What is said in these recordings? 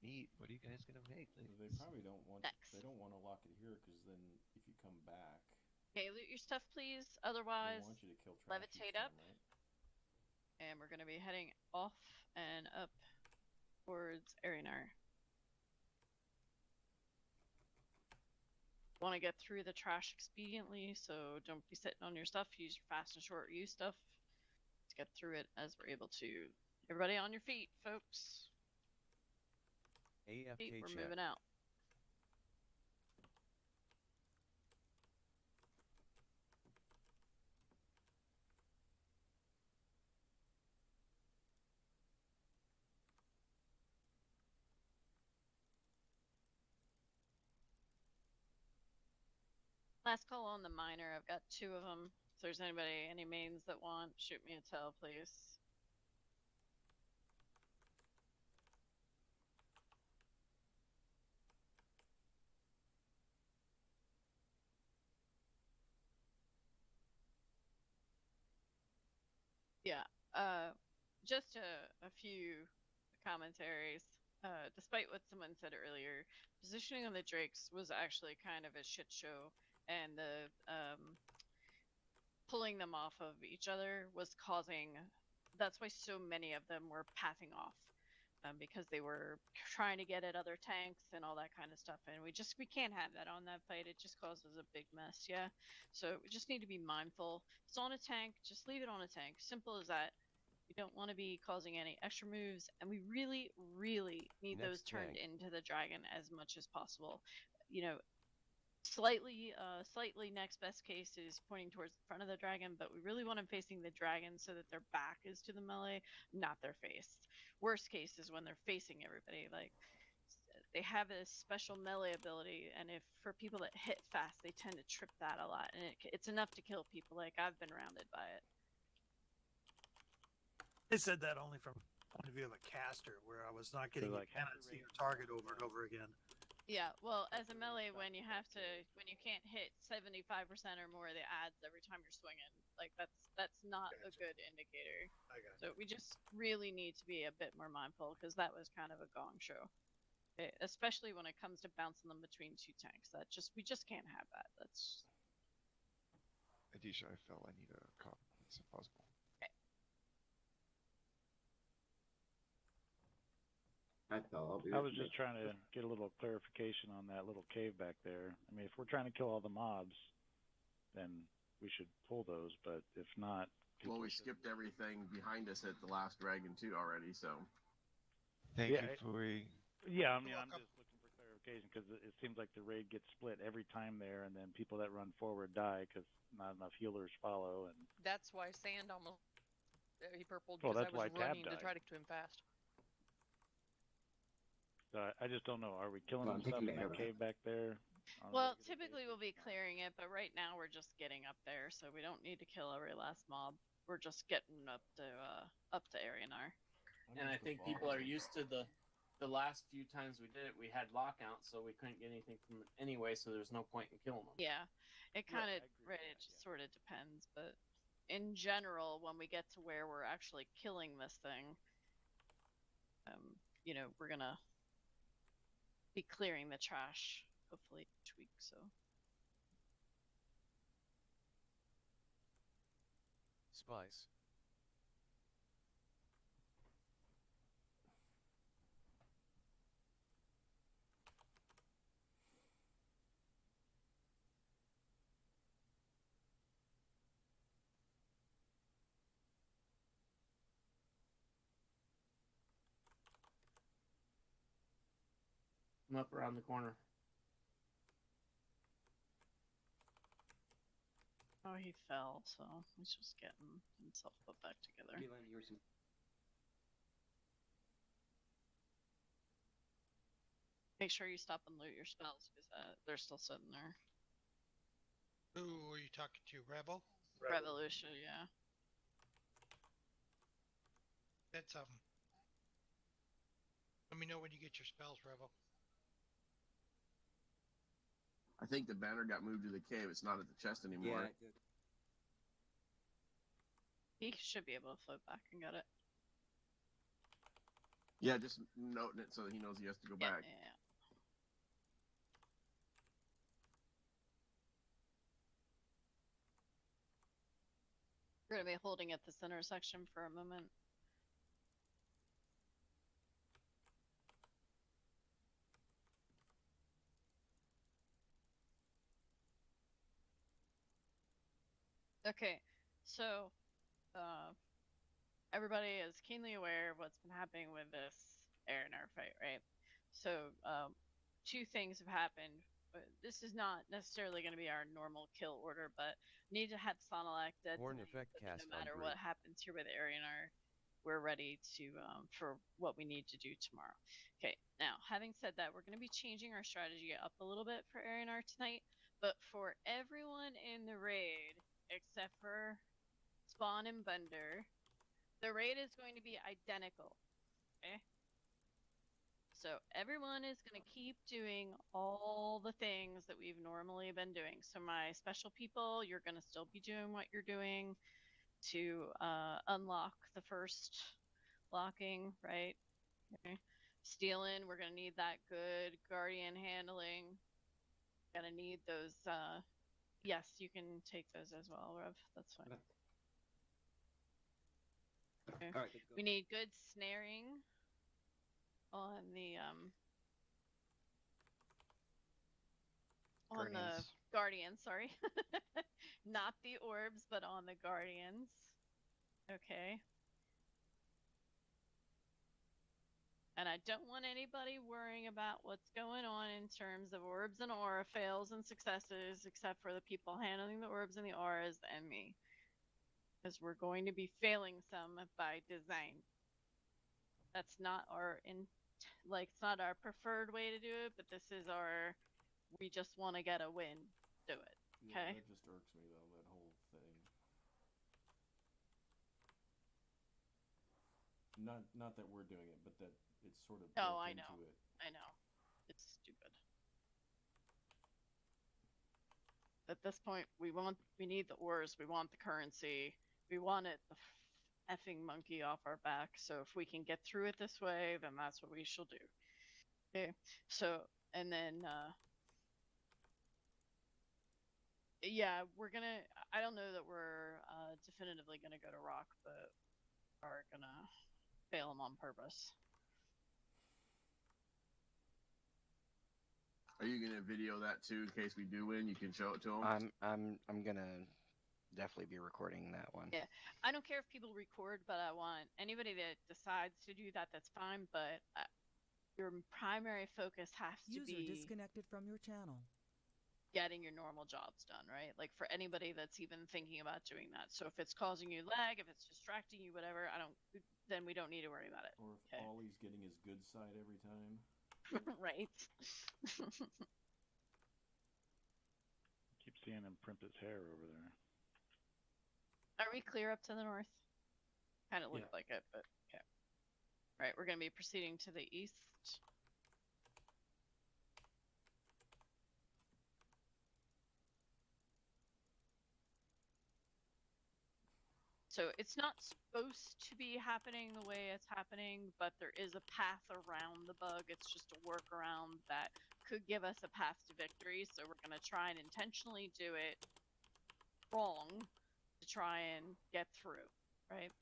meat. What are you guys gonna make? Like, They probably don't want. Next. They don't want to lock it here because then if you come back, Okay, loot your stuff, please. they Otherwise, want you to kill trash each levitate time, up. right? And we're going to be heading off and up towards Arianar. Want to get through the trash expediently, so don't be sitting on your stuff. Use your fast and short use stuff to get through it as we're able to. Everybody on your feet, folks. AFK We're chat. moving out. Last call on the miner. I've got 2 of them. If there's anybody, any mains that want, shoot me a tell, please. Yeah. Just a few commentaries. Despite what someone said earlier, positioning on the Drakes was actually kind of a shit show, and the pulling them off of each other was causing. That's why so many of them were pathing off, because they were trying to get at other tanks and all that kind of stuff, and we can't have that on that fight. It just causes a big mess. Yeah, so we just need to be mindful. If it's on a tank, just leave it on a tank. Simple as that. We don't want to be causing any extra moves, and we really, really need those turned into the dragon as much as possible. You know, slightly next best case is pointing towards the front of the dragon, but we really want them facing the dragon so that their back is to the melee, not their face. Worst case is when they're facing everybody. Like, they have a special melee ability, and if for people that hit fast, they tend to trip that a lot, and it's enough to kill people. Like, I've been rounded by it. They said that only from the point of view of a caster, where I was not getting like see your target over and over again. Yeah, well, as a melee, when you can't hit 75% or more of the adds every time you're swinging, like that's not a good indicator. I got So we just really need to be a bit more mindful, because that was kind of a gong show, especially when it comes to bouncing them between 2 tanks. We just can't have that. That's. Adisha, I felt I need a cop if possible. I was just trying to get a little clarification on that little cave back there. I mean, if we're trying to kill all the mobs, then we should pull those, but if not... Well, we skipped everything behind us at the last dragon too already, so... Thank you, Fui. Yeah, I mean, I'm just looking for clarification, because it seems like the raid gets split every time there, and then people that run forward die because not enough healers follow. And that's why Sand almost... he purpled, well, because that's I was why running Tab to died. try to get to him fast. So I just don't know. Are we killing them stuff in that cave back there? Well, typically we'll be clearing it, but right now we're just getting up there, so we don't need to kill every last mob. We're just getting up to Arianar. And I think people are used to the last few times we did it, we had lockouts, so we couldn't get anything from it anyway, so there's no point in killing them. Yeah, it kind of sort of depends, but in general, when we get to where we're actually killing this thing, you know, we're gonna be clearing the trash hopefully each week. So Spice. I'm up around the corner. oh, he fell, so he's just getting himself put back together. Make sure you stop and loot your spells, because they're still sitting there. Who are you talking to? Rebel? Revolution, yeah. That's let me know when you get your spells, Rebel. I think the banner got moved to the cave. It's not at the chest anymore. Yeah, it did. He should be able to float back and get it. Yeah, just noting it so that he knows he has to go Yeah, back. yeah. We're gonna be holding at this intersection for a moment. Okay, so everybody is keenly aware of what's been happening with this Arianar fight, right? So two things have happened. This is not necessarily going to be our normal kill order, but need to have Sonalak dead Warn tonight, effect so that cast no on matter group. what happens here with Arianar, we're ready to for what we need to do tomorrow. Okay, now having said that, we're going to be changing our strategy up a little bit for Arianar tonight, but for everyone in the raid except for Spawn and Bender, the raid is going to be identical. Okay, so everyone is going to keep doing all the things that we've normally been doing. So my special people, you're going to still be doing what you're doing to unlock the first locking, right? Okay. Stealing, we're going to need that good guardian handling. Gonna need those yes, you can take those as well, Rev. That's fine. Okay. All right. We need good snaring on the Guardians, sorry. Not the orbs, but on the Guardians. Okay. And I don't want anybody worrying about what's going on in terms of orbs and aura fails and successes, except for the people handling the orbs and the auras and me. Because we're going to be failing some by design. That's not our it's not our preferred way to do it, but this is our we just want to get a win. Do it. Okay. Yeah, that just irks me though, that whole thing. Not that we're doing it, but that it's sort of built I into know. it. I know. It's stupid. At this point, we need the ores, we want the currency, we want it the effing monkey off our back. So if we can get through it this way, then that's what we shall do. Okay. So and then yeah, we're gonna. I don't know that we're definitively gonna go to Rock, but are gonna fail them on purpose. Are you gonna video that too in case we do win? You can show it to them. I'm gonna definitely be recording that one. Yeah, I don't care if people record, but I want anybody that decides to do that. That's fine, but your primary focus has to be disconnected from your channel. Getting your normal jobs done, right? Like for anybody that's even thinking about doing that. So if it's causing you lag, if it's distracting you, whatever, then we don't need to worry about it. Or if Ollie's getting his good side every time. Right. Keep seeing him primp his hair over there. Are we clear up to the north? Kind of looked like it, but okay. All right, we're going to be proceeding to the east. So it's not supposed to be happening the way it's happening, but there is a path around the bug. It's just a workaround that could give us a path to victory. So we're going to try and intentionally do it wrong to try and get through, right?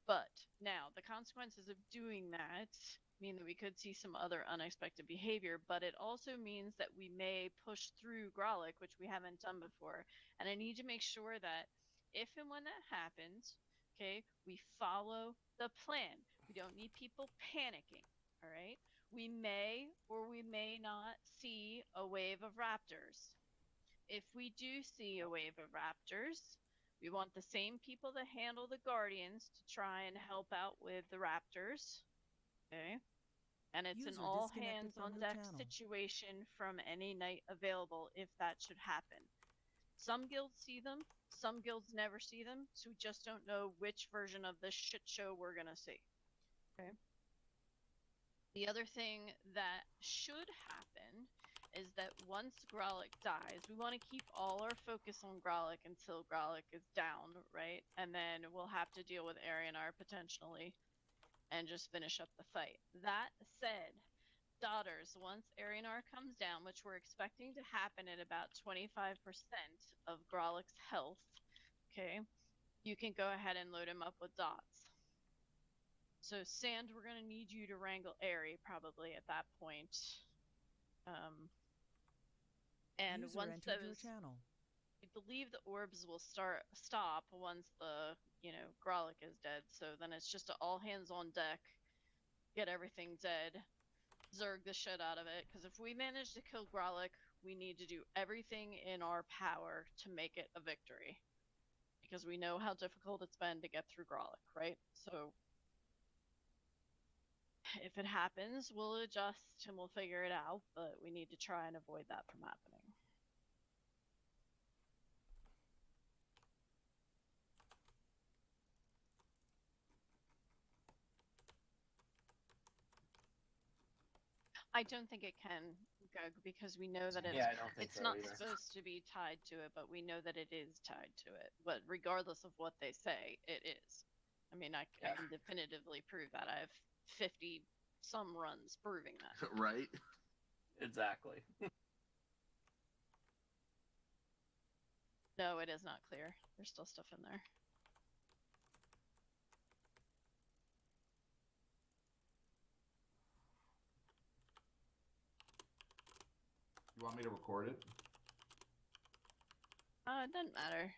But now the consequences of doing that mean that we could see some other unexpected behavior, but it also means that we may push through Grolic, which we haven't done before. And I need to make sure that if and when that happens, okay, we follow the plan. We don't need people panicking, all right? We may or we may not see a wave of raptors. If we do see a wave of raptors, we want the same people that handle the Guardians to try and help out with the raptors, okay? And it's an all hands on deck situation from any night available if that should happen. Some guilds see them, some guilds never see them, so we just don't know which version of this shit show we're gonna see. Okay. The other thing that should happen is that once Grolic dies, we want to keep all our focus on Grolic until Grolic is down, right? And then we'll have to deal with Arianar potentially. and just finish up the fight. That said, daughters, once Arianar comes down, which we're expecting to happen at about 25% of Grollick's health, okay, you can go ahead and load him up with dots. So Sand, we're gonna need you to wrangle Airy probably at that point. And User once entered your those, channel. I believe the orbs will stop once the Grollick is dead. So then it's just all hands on deck, get everything dead, Zerg the shit out of it. Because if we manage to kill Grollick, we need to do everything in our power to make it a victory. Because we know how difficult it's been to get through Grollick, right? So if it happens, we'll adjust and we'll figure it out, but we need to try and avoid that from happening. I don't think it can, Gug, because we know that Yeah, I don't think it's so not either. supposed to be tied to it, but we know that it is tied to it. But regardless of what they say, it is. I mean, I can definitively prove that. I have 50 some runs proving that. Right? Exactly. No, it is not clear. There's still stuff in there. You want me to record it? It doesn't matter.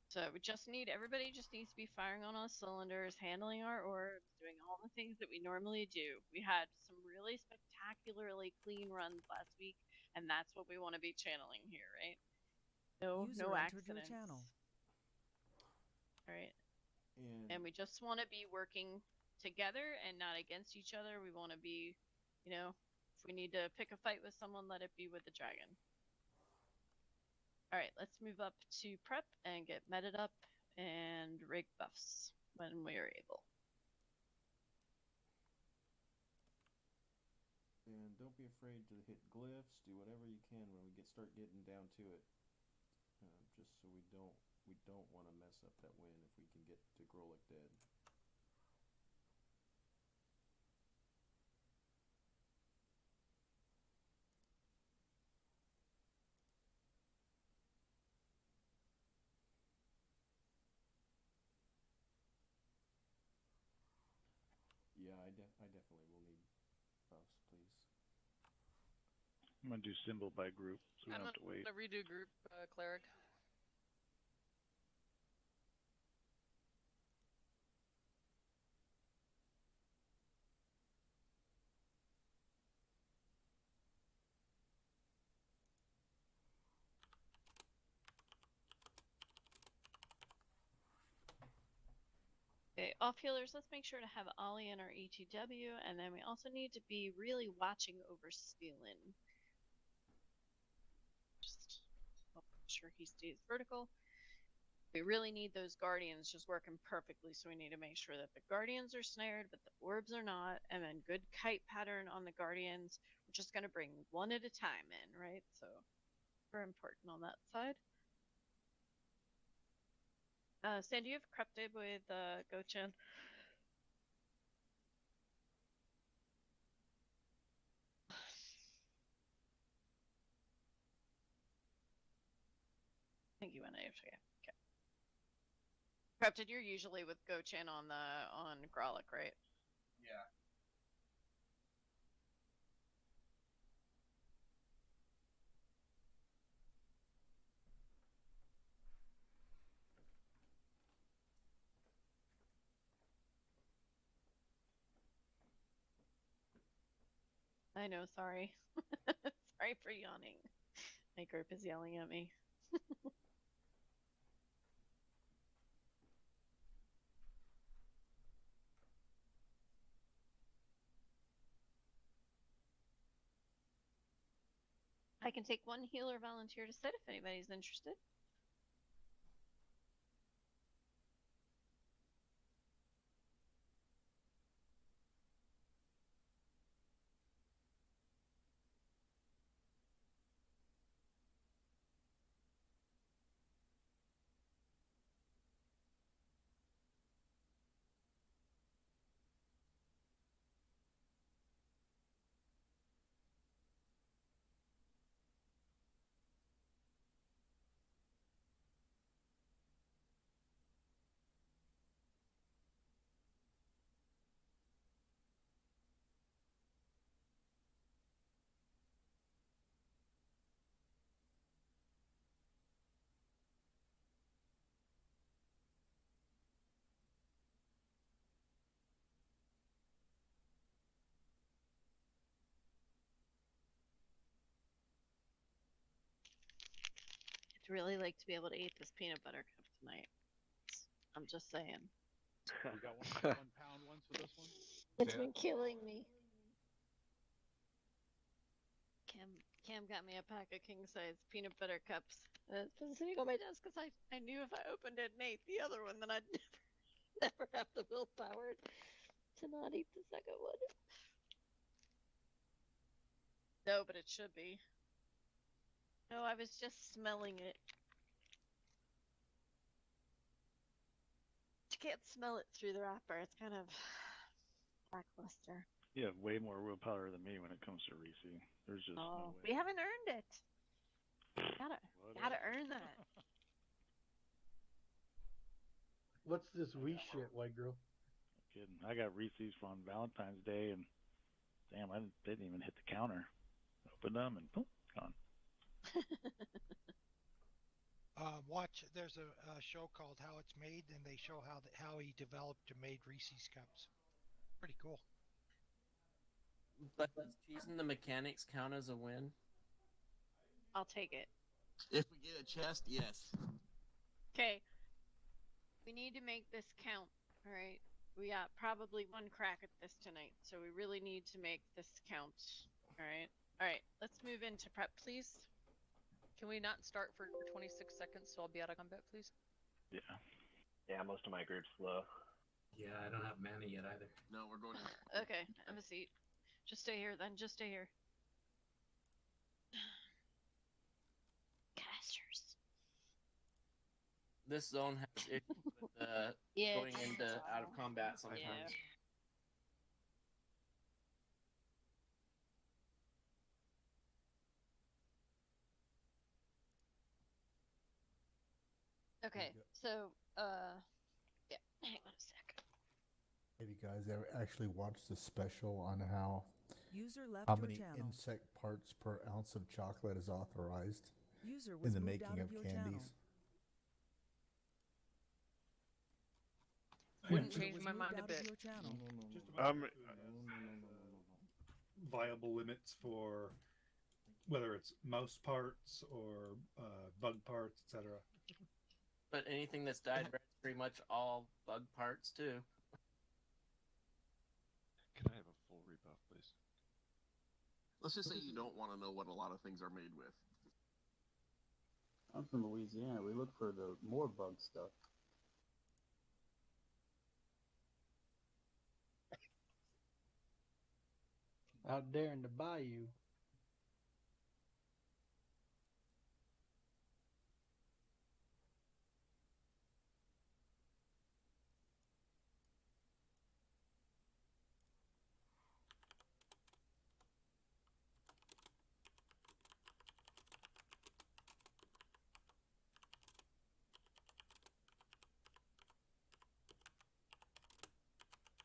So we just need, everybody just needs to be firing on all cylinders, handling our orbs, doing all the things that we normally do. We had some really spectacularly clean runs last week, and that's what we want to be channeling here, right? No accidents. All right. And we just want to be working together and not against each other. We want to be, if we need to pick a fight with someone, let it be with the dragon. All right, let's move up to prep and get meted up and rig buffs when we are able. And don't be afraid to hit glyphs. Do whatever you can when we start getting down to it. Just so we don't want to mess up that win if we can get to Grollick dead. Yeah, I definitely will need buffs, please. I'm gonna do symbol by group, so we don't have to wait. I'm gonna redo group cleric. Okay, off healers, let's make sure to have Ollie in our ETW, and then we also need to be really watching over Steelin. Just make sure he stays vertical. We really need those guardians just working perfectly, so we need to make sure that the guardians are snared, but the orbs are not, and then good kite pattern on the guardians. We're just going to bring one at a time in, right? So, very important on that side. Stan, do you have Creptib with Gochan? I think you went AFK. Okay. Creptid, you're usually with Gochan on Grollick, right? Yeah. I know, sorry. Sorry for yawning. My group is yelling at me. I can take one healer volunteer to sit if anybody's interested. really like to be able to eat this peanut butter cup tonight. I'm just saying. We got one pound ones for this one. It's Yeah. been killing me. Cam got me a pack of king size peanut butter cups. It's been sitting on my desk because I knew if I opened it and ate the other one, then I'd never have the willpower to not eat the second one. No, but it should be. No, I was just smelling it. You can't smell it through the wrapper. It's kind of lackluster. You have way more willpower than me when it comes to Reese. There's just no way. We haven't earned it. Gotta earn that. What's this wee shit, white girl? No kidding. I got Reese's on Valentine's Day, and damn, they didn't even hit the counter. Opened them and boom, gone. Watch. There's a show called How It's Made, and they show how he developed and made Reese's cups. Pretty cool. But does cheesing the mechanics count as a win? I'll take it. If we get a chest, yes. Okay. We need to make this count. All right. We got probably one crack at this tonight, so we really need to make this count. All right. All right. Let's move into prep, please. Can we not start for 26 seconds so I'll be out of combat, please? Yeah. Yeah, most of my group's low. Yeah, I don't have mana yet either. No, we're going to. Okay. Have a seat. Just stay here then. Just stay here. Casters. This zone has issues with going into out of combat sometimes. Yeah. Okay, so, yeah, hang on a sec. Have you guys ever actually watched the special on how many insect parts per ounce of chocolate is authorized in the making of candies? Wouldn't change my mind a bit. Viable limits for whether it's mouse parts or bug parts, etc. But anything that's dyed red is pretty much all bug parts too. Can I have a full rebuff, please? Let's just say you don't want to know what a lot of things are made with. I'm from Louisiana. We look for the more bug stuff. Out there in the bayou.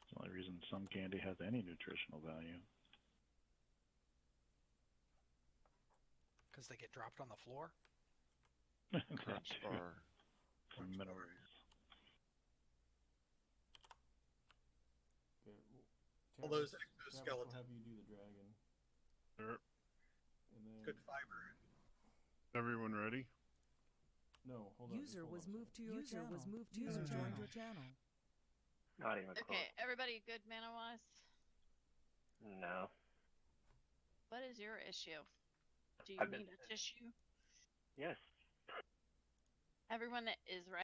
It's the only reason some candy has any nutritional value. Because they get dropped on the floor? Crunch bar. From minerals. All those Travis will exoskeletons. have you do the dragon. Sure. And then, Good fiber. Everyone ready? no, hold on. User hold was on a moved to your channel. User joined your channel. Not even close. Okay, everybody good mana-wise? No. What is your issue? Do you I've been- need a tissue? Yes. Everyone that is right.